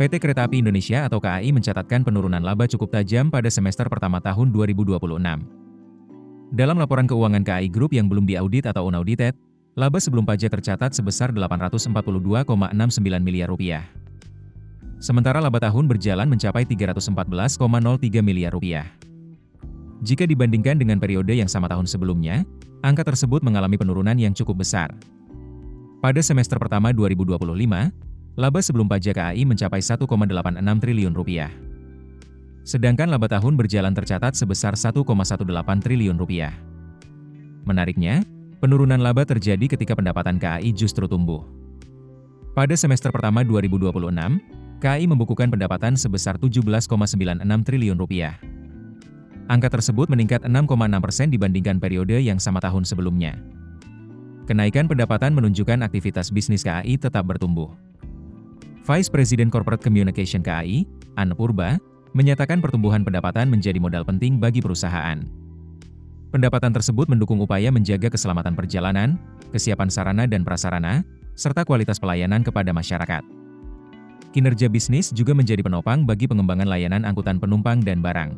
PT Kereta Api Indonesia atau KAI mencatatkan penurunan laba cukup tajam pada semester pertama tahun 2026. Dalam laporan keuangan KAI Group yang belum diaudit atau unaudited, laba sebelum pajak tercatat sebesar Rp842,69 miliar. Sementara laba tahun berjalan mencapai Rp314,03 miliar. Jika dibandingkan dengan periode yang sama tahun sebelumnya, angka tersebut mengalami penurunan yang cukup besar. Pada semester pertama 2025, laba sebelum pajak KAI mencapai Rp1,86 triliun. Sedangkan laba tahun berjalan tercatat sebesar Rp1,18 triliun. Menariknya, penurunan laba terjadi ketika pendapatan KAI justru tumbuh. Pada semester pertama 2026, KAI membukukan pendapatan sebesar Rp17,96 triliun. Angka tersebut meningkat 6,6% dibandingkan periode yang sama tahun sebelumnya. Kenaikan pendapatan menunjukkan aktivitas bisnis KAI tetap bertumbuh. Vice President Corporate Communication KAI, Anne Purba, menyatakan pertumbuhan pendapatan menjadi modal penting bagi perusahaan. Pendapatan tersebut mendukung upaya menjaga keselamatan perjalanan, kesiapan sarana dan prasarana, serta kualitas pelayanan kepada masyarakat. Kinerja bisnis juga menjadi penopang bagi pengembangan layanan angkutan penumpang dan barang.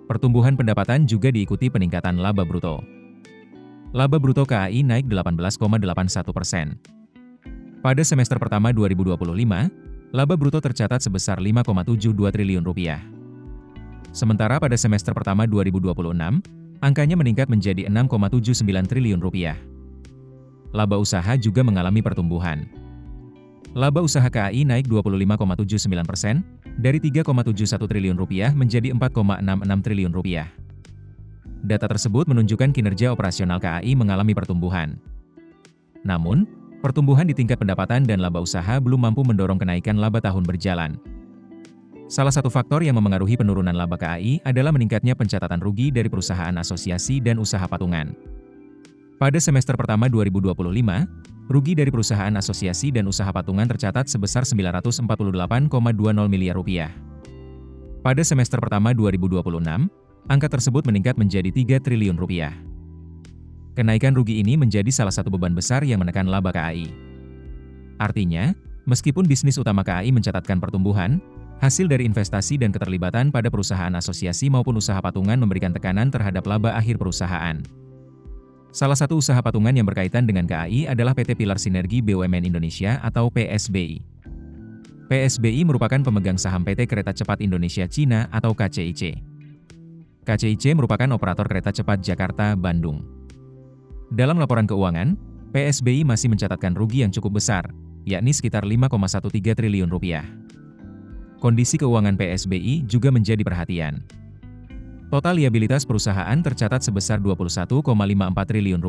Pertumbuhan pendapatan juga diikuti peningkatan laba bruto. Laba bruto KAI naik 18,81%. Pada semester pertama 2025, laba bruto tercatat sebesar Rp5,72 triliun. Sementara pada semester pertama 2026, angkanya meningkat menjadi Rp6,79 triliun. Laba usaha juga mengalami pertumbuhan. Laba usaha KAI naik 25,79%, dari Rp3,71 triliun menjadi Rp4,66 triliun. Data tersebut menunjukkan kinerja operasional KAI mengalami pertumbuhan. Namun, pertumbuhan di tingkat pendapatan dan laba usaha belum mampu mendorong kenaikan laba tahun berjalan. Salah satu faktor yang memengaruhi penurunan laba KAI adalah meningkatnya pencatatan rugi dari perusahaan asosiasi dan usaha patungan. Pada semester pertama 2025, rugi dari perusahaan asosiasi dan usaha patungan tercatat sebesar Rp948,20 miliar. Pada semester pertama 2026, angka tersebut meningkat menjadi Rp3 triliun. Kenaikan rugi ini menjadi salah satu beban besar yang menekan laba KAI. Artinya, meskipun bisnis utama KAI mencatatkan pertumbuhan, hasil dari investasi dan keterlibatan pada perusahaan asosiasi maupun usaha patungan memberikan tekanan terhadap laba akhir perusahaan. Salah satu usaha patungan yang berkaitan dengan KAI adalah PT Pilar Sinergi BUMN Indonesia atau PSBI. PSBI merupakan pemegang saham PT Kereta Cepat Indonesia Cina atau KCIC. KCIC merupakan operator kereta cepat Jakarta-Bandung. Dalam laporan keuangan, PSBI masih mencatatkan rugi yang cukup besar, yakni sekitar Rp5,13 triliun. Kondisi keuangan PSBI juga menjadi perhatian. Total liabilitas perusahaan tercatat sebesar Rp21,54 triliun.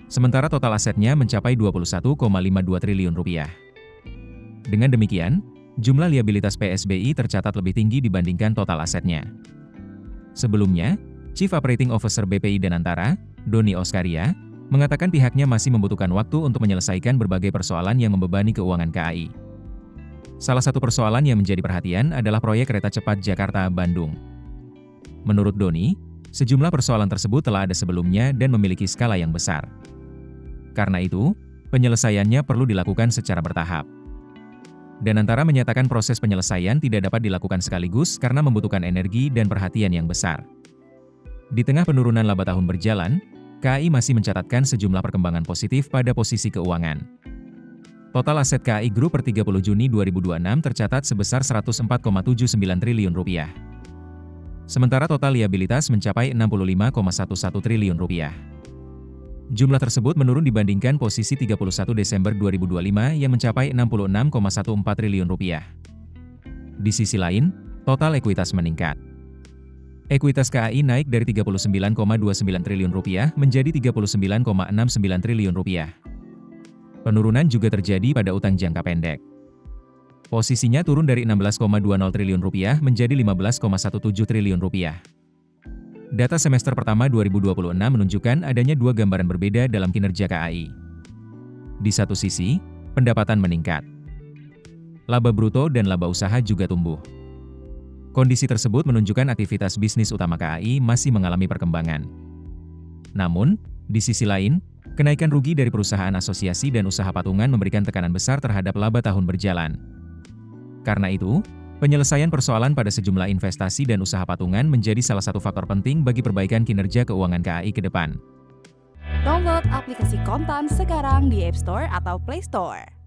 Sementara total asetnya mencapai Rp21,52 triliun. Dengan demikian, jumlah liabilitas PSBI tercatat lebih tinggi dibandingkan total asetnya. Sebelumnya, Chief Operating Officer BPI Danantara, Doni Oskaria, mengatakan pihaknya masih membutuhkan waktu untuk menyelesaikan berbagai persoalan yang membebani keuangan KAI. Salah satu persoalan yang menjadi perhatian adalah proyek kereta cepat Jakarta-Bandung. Menurut Doni, sejumlah persoalan tersebut telah ada sebelumnya dan memiliki skala yang besar. Karena itu, penyelesaiannya perlu dilakukan secara bertahap. Danantara menyatakan proses penyelesaian tidak dapat dilakukan sekaligus karena membutuhkan energi dan perhatian yang besar. Di tengah penurunan laba tahun berjalan, KAI masih mencatatkan sejumlah perkembangan positif pada posisi keuangan. Total aset KAI Group per 30 Juni 2026 tercatat sebesar Rp104,79 triliun. Sementara total liabilitas mencapai Rp65,11 triliun. Jumlah tersebut menurun dibandingkan posisi 31 Desember 2025 yang mencapai Rp66,14 triliun. Di sisi lain, total ekuitas meningkat. Ekuitas KAI naik dari Rp39,29 triliun menjadi Rp39,69 triliun. Penurunan juga terjadi pada utang jangka pendek. Posisinya turun dari Rp16,20 triliun menjadi Rp15,17 triliun. Data semester pertama 2026 menunjukkan adanya dua gambaran berbeda dalam kinerja KAI. Di satu sisi, pendapatan meningkat. Laba bruto dan laba usaha juga tumbuh. Kondisi tersebut menunjukkan aktivitas bisnis utama KAI masih mengalami perkembangan. Namun, di sisi lain, kenaikan rugi dari perusahaan asosiasi dan usaha patungan memberikan tekanan besar terhadap laba tahun berjalan. Karena itu, penyelesaian persoalan pada sejumlah investasi dan usaha patungan menjadi salah satu faktor penting bagi perbaikan kinerja keuangan KAI ke depan. Download aplikasi Kontan sekarang di App Store atau Play Store.